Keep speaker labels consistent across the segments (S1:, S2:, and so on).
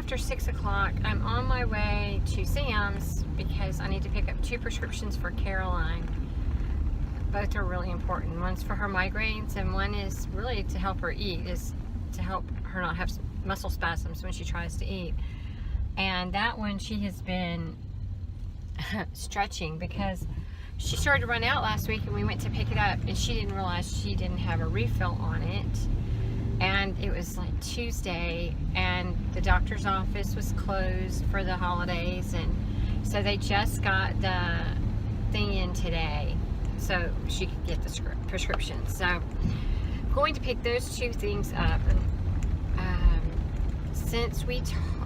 S1: after 6 o'clock. I'm on my way to Sam's because I need to pick up 2 prescriptions for Caroline. Both are really important. One's for her migraines, and one is really to help her eat, is to help her not have muscle spasms when she tries to eat. And that one, she has been stretching because she started to run out last week, and we went to pick it up, and she didn't realize she didn't have a refill on it. And it was like Tuesday, and the doctor's office was closed for the holidays, and so they just got the thing in today so she could get the prescription. So I'm going to pick those 2 things up. And since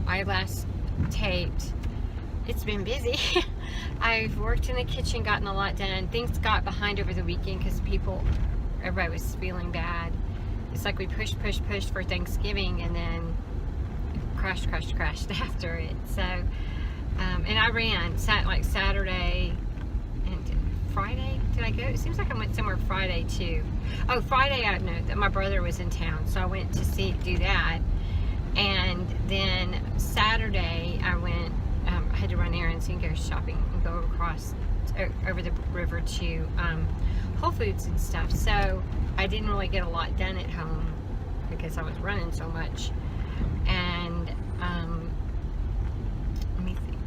S1: I last taped, it's been busy. I've worked in the kitchen, gotten a lot done. Things got behind over the weekend because everybody was feeling bad. It's like we pushed for Thanksgiving, and then crashed after it. So, and I ran like Saturday and Friday. Did I go? It seems like I went somewhere Friday too. Oh, Friday I know that my brother was in town, so I went to do that. And then Saturday I went. I had to run errands and go shopping and go across over the river to Whole Foods and stuff. So I didn't really get a lot done at home because I was running so much. And let me think.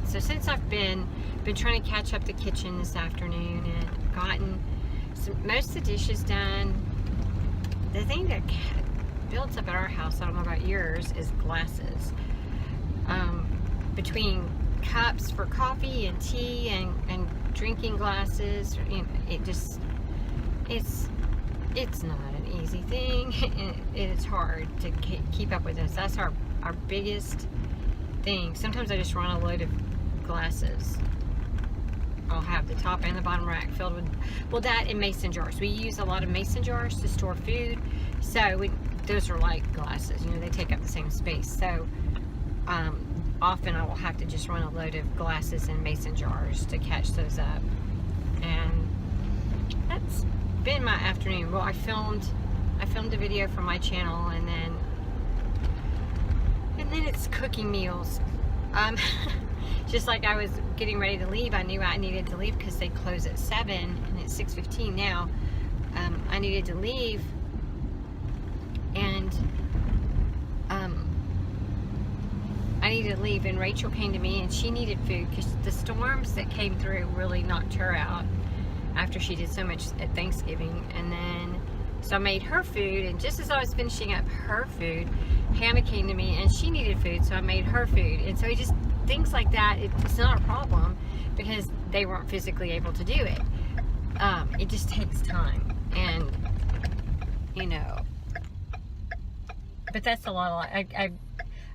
S1: So since I've been trying to catch up the kitchen this afternoon and gotten most of the dishes done. The thing that builds up at our house, I don't know about yours, is glasses. Between cups for coffee and tea and drinking glasses, you know, it's not an easy thing. It's hard to keep up with this. That's our biggest thing. Sometimes I just run a load of glasses. I'll have the top and the bottom rack filled with, well, that and mason jars. We use a lot of mason jars to store food, so those are like glasses, you know, they take up the same space. So often I will have to just run a load of glasses in mason jars to catch those up. And that's been my afternoon. Well, I filmed a video for my channel, and then it's cooking meals. Just like I was getting ready to leave, I knew I needed to leave because they close at 7 and it's 6:15 now. I needed to leave, and I needed to leave, and Rachel came to me and she needed food because the storms that came through really knocked her out after she did so much at Thanksgiving. And then so I made her food, and just as I was finishing up her food, Hannah came to me and she needed food, so I made her food. And so it just, things like that, it's not a problem because they weren't physically able to do it. It just takes time, and you know, but that's a lot.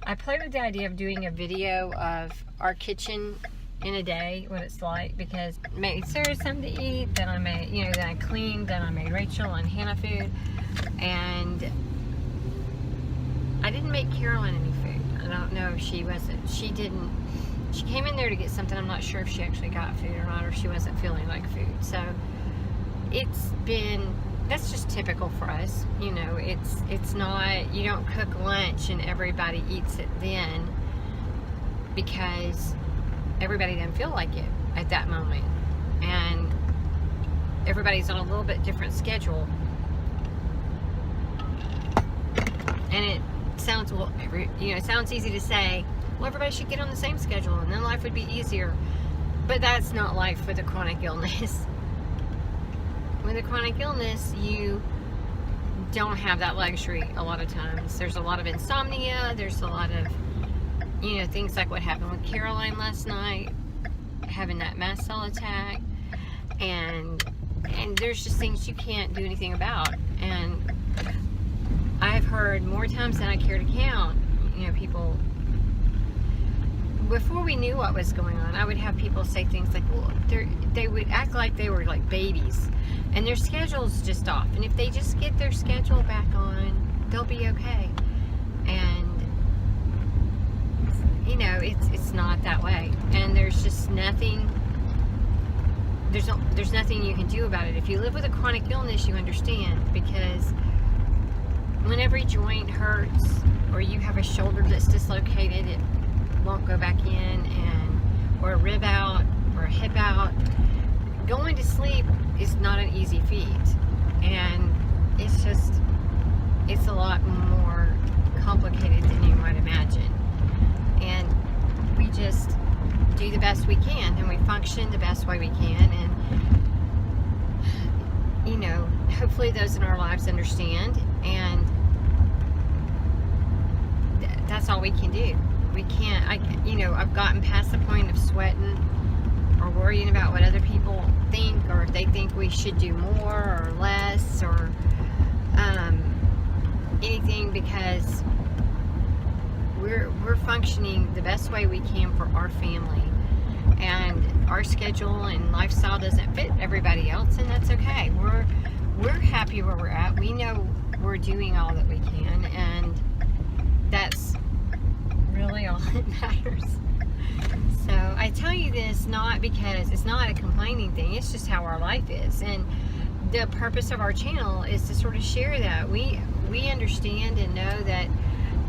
S1: I played with the idea of doing a video of our kitchen in a day, what it's like, because I made Sarah something to eat, then I made, you know, then I cleaned, then I made Rachel and Hannah food, and I didn't make Caroline any food. I don't know if she came in there to get something. I'm not sure if she actually got food or not, or if she wasn't feeling like food. So that's just typical for us. You know, it's not, you don't cook lunch and everybody eats it then, because everybody doesn't feel like it at that moment. And everybody's on a little bit different schedule. And it sounds, well, it sounds easy to say, well, everybody should get on the same schedule and then life would be easier. But that's not life with a chronic illness. With a chronic illness, you don't have that luxury a lot of times. There's a lot of insomnia. There's a lot of, things like what happened with Caroline last night, having that mast cell attack. And there's just things you can't do anything about. And I've heard more times than I care to count, people, before we knew what was going on, I would have people say things like, well, they would act like they were like babies and their schedule's just off, and if they just get their schedule back on, they'll be okay. And it's not that way, and there's just nothing, there's nothing you can do about it. If you live with a chronic illness, you understand, because when every joint hurts or you a shoulder that's dislocated, it won't go back in, or a rib out, or a hip out. Going to sleep is not an easy feat, and it's a lot more complicated than you might imagine. And we just do the best we can, and we function the best way we can, and hopefully those in our lives understand, and that's all we can do. We can't, I've gotten past the point of sweating or worrying about what other people think, or if they think we should do more or less, or anything, because we're functioning the best way we can for our family, and our schedule and lifestyle doesn't fit everybody else, and that's okay. We're happy where we're at. We know we're doing all that we can, and that's really all that matters. So I tell you this not because it's not a complaining thing, it's just how our life is, and the purpose of our channel is to sort of share that. We understand and know that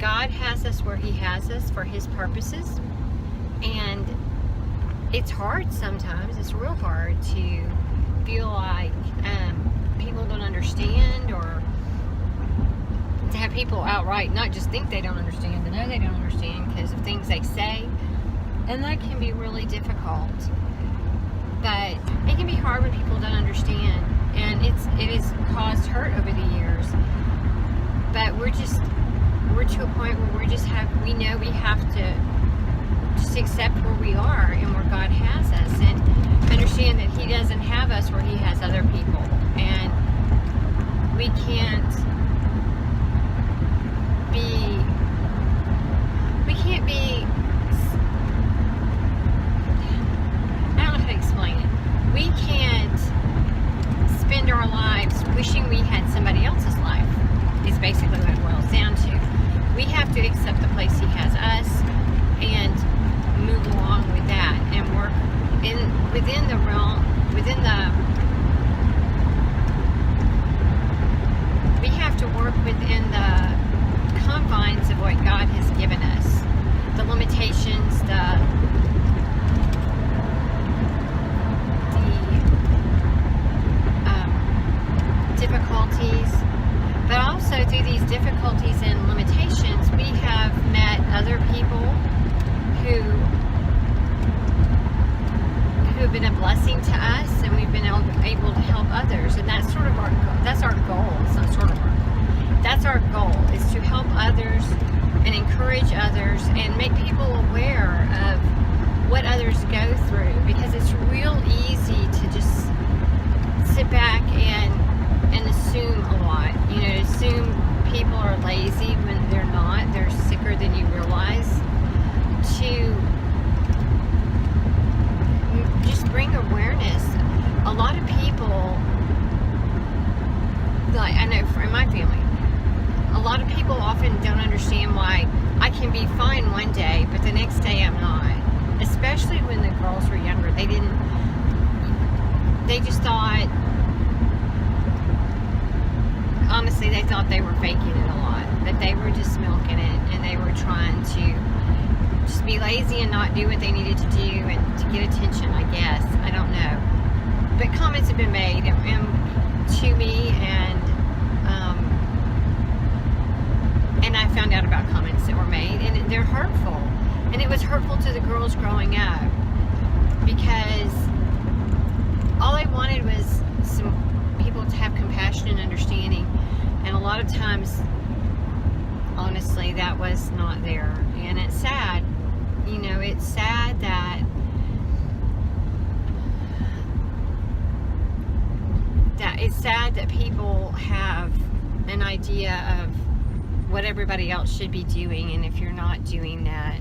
S1: God has us where He has us for His purposes, and it's hard sometimes. It's real hard to feel like people don't understand, or to have people outright not just think they don't understand, but know they don't understand because of things they say, and that can be really difficult. But it can be hard when people don't understand, and it has caused hurt over the years. But we're to a point where we know we have to just accept where we are and where God has us, and understand that He doesn't have us where He has other people, and we can't be I don't know how to explain it. We can't spend our lives wishing we had somebody else's life, is basically what it boils down to. We have to accept the place He has us and move along with that, and work within the realm, we have to work within the confines of what God has given us, the limitations, the difficulties, but also through these difficulties and limitations, we have met other people who have been a blessing to us, and we've been able to help others, and that's sort of our goal. It's not sort of that's our goal, is to help others and encourage others and make people aware of what others go through, because it's real easy to just sit back and assume a lot. Assume people are lazy when they're not. They're sicker than you realize. To just bring awareness. A lot of people, like I know in my family, a lot of people often don't understand why I can be fine one day, but the next day I'm not. Especially when the girls were younger. They just thought, honestly, they thought they were faking it a lot, that they were just milking it, and they were trying to just be lazy and not do what they needed to do, and to get attention, I guess. I don't know. But comments have been made to me, and I found out about comments that were made, and they're hurtful. And it was hurtful to the girls growing up, because all I wanted was some people to have compassion and understanding, and a lot of times, honestly, that was not there. And it's sad. It's sad that people have an idea of what everybody else should be doing, and if you're not doing that,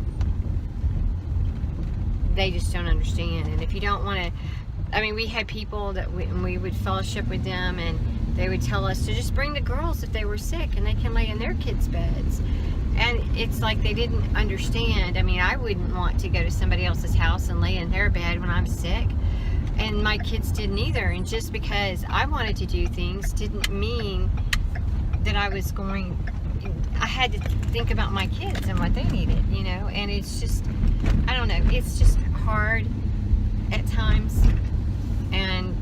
S1: they just don't understand. And if you don't want to, we had people that we would fellowship with them, and they would tell us to just bring the girls if they were sick, and they can lay in their kids' beds. And it's like they didn't understand. I wouldn't want to go to somebody else's house and lay in their bed when I'm sick, and my kids didn't either. And just because I wanted to do things didn't mean that I was going I had to think about my kids and what they needed, you know, and it's just, I don't know, it's just hard at times, and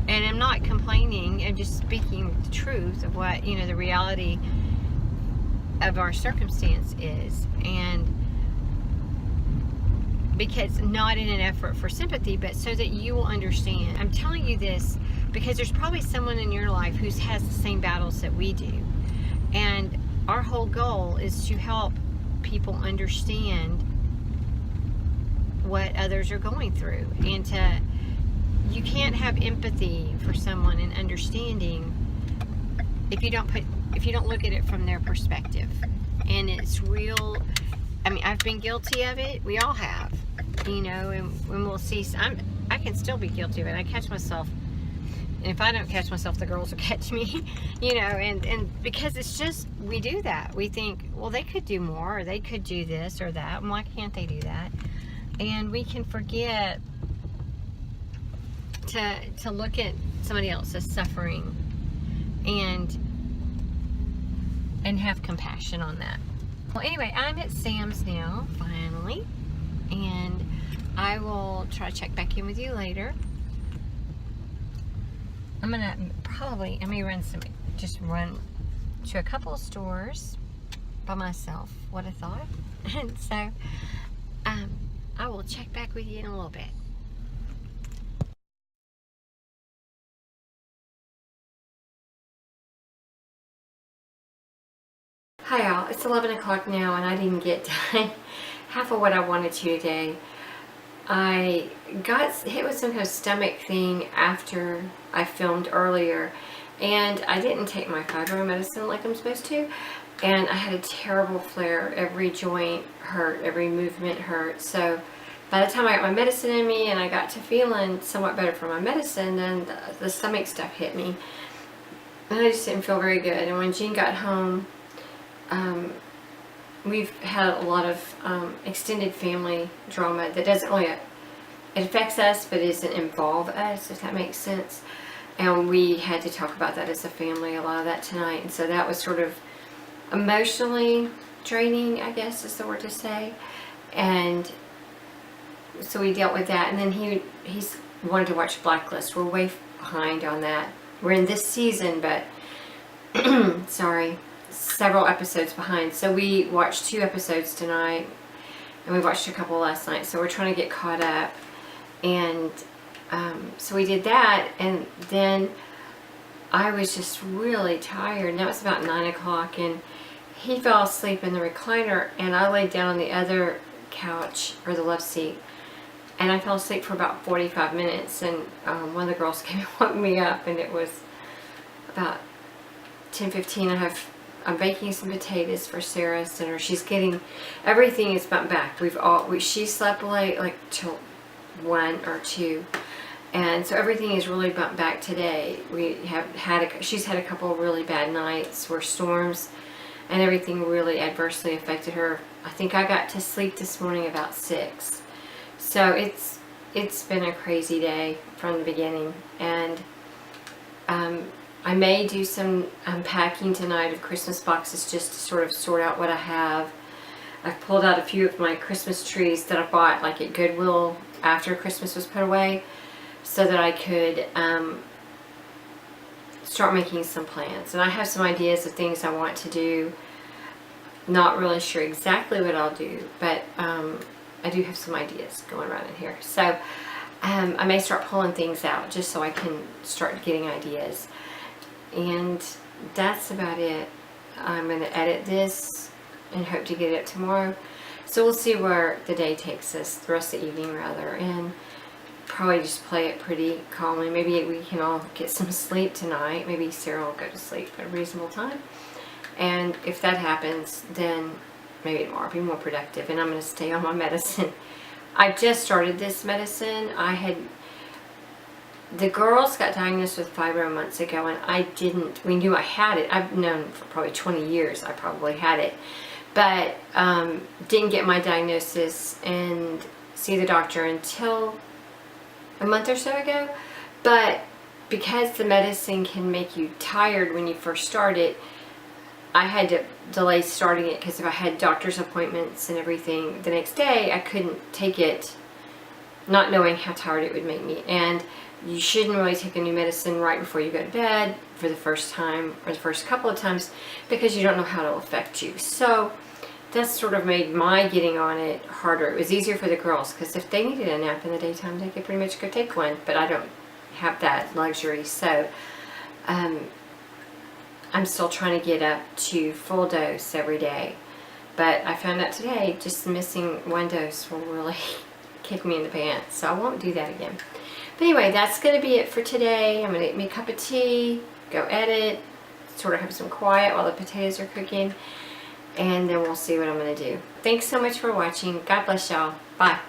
S1: I'm not complaining, I'm just speaking the truth of what, you know, the reality of our circumstance is. And because not in an effort for sympathy, but so that you will understand. I'm telling you this because there's probably someone in your life who has the same battles that we do, and our whole goal is to help people understand what others are going through, and you can't have empathy for someone and understanding if you don't look at it from their perspective. And it's real. I mean, I've been guilty of it. We all have, you know, and when we'll see, I can still be guilty of it. I catch myself, and if I don't catch myself, the girls will catch me, you know, and because it's just, we do that. We think, well, they could do more, or they could do this or that, and why can't they do that? And we can forget to look at somebody else's suffering and have compassion on that. Well, anyway, I'm at Sam's now, finally, and I will try to check back in with you later. I may run to a couple of stores by myself, what I thought. And so, I will check back with you in a little bit. Hi y'all, it's 11 o'clock now and I didn't get done half of what I wanted to today. I got hit with some kind of stomach thing after I filmed earlier, and I didn't take my fibro medicine like I'm supposed to, and I had a terrible flare. Every joint hurt, every movement hurt. So by the time I got my medicine in me and I got to feeling somewhat better from my medicine, then the stomach stuff hit me, and I just didn't feel very good. And when Jean got home, we've had a lot of extended family drama that doesn't really, it affects us but it doesn't involve us, if that makes sense. And we had to talk about that as a family, a lot of that tonight. And so that was sort of emotionally draining, I guess is the word to say. And so we dealt with that. And then he's wanted to watch Blacklist. We're way behind on that. We're in this season, but sorry, several episodes behind. So we watched 2 episodes tonight, and we watched a couple last night. So we're trying to get caught up. And so we did that, and then I was just really tired. Now it's about 9 o'clock, and he fell asleep in the recliner, and I laid down on the other couch, or the left seat, and I fell asleep for about 45 minutes. And one of the girls came and woke me up, and it was about 10:15. I'm baking some potatoes for Sarah's dinner. She's getting, everything is bumped back. She slept late, like till 1 or 2, and so everything is really bumped back today. She's had a couple of really bad nights where storms and everything really adversely affected her. I think I got to sleep this morning about 6. So it's been a crazy day from the beginning, and I may do some unpacking tonight of Christmas boxes just to sort of sort out what I have. I've pulled out a few of my Christmas trees that I bought like at Goodwill after Christmas was put away, so that I could start making some plans. And I have some ideas of things I want to do. Not really sure exactly what I'll do, but I do have some ideas going around in here. So I may start pulling things out just so I can start getting ideas. And that's about it. I'm going to edit this and hope to get it up tomorrow. So we'll see where the day takes us, the rest of the evening rather, and probably just play it pretty calmly. Maybe we can all get some sleep tonight. Maybe Sarah will go to sleep at a reasonable time. And if that happens, then maybe tomorrow I'll be more productive, and I'm going to stay on my medicine. I just started this medicine. The girls got diagnosed with fibro months ago, and I didn't. We knew I had it. I've known for probably 20 years I probably had it, but didn't get my diagnosis and see the doctor until a month or so ago. But because the medicine can make you tired when you first start it, I had to delay starting it because if I had doctor's appointments and everything the next day, I couldn't take it not knowing how tired it would make me. And you shouldn't really take a new medicine right before you go to bed for the first time or the first couple of times because you don't know how it'll affect you. So that sort of made my getting on it harder. It was easier for the girls because if they needed a nap in the daytime, they could pretty much go take one, but I don't have that luxury. So I'm still trying to get up to full dose every day. But I found out today just missing one dose will really kick me in the pants. So I won't do that again. But anyway, that's going to be it for today. I'm going to get me a cup of tea, go edit, sort of have some quiet while the potatoes are cooking. And then we'll see what I'm going to do. Thanks so much for watching. God bless y'all. Bye.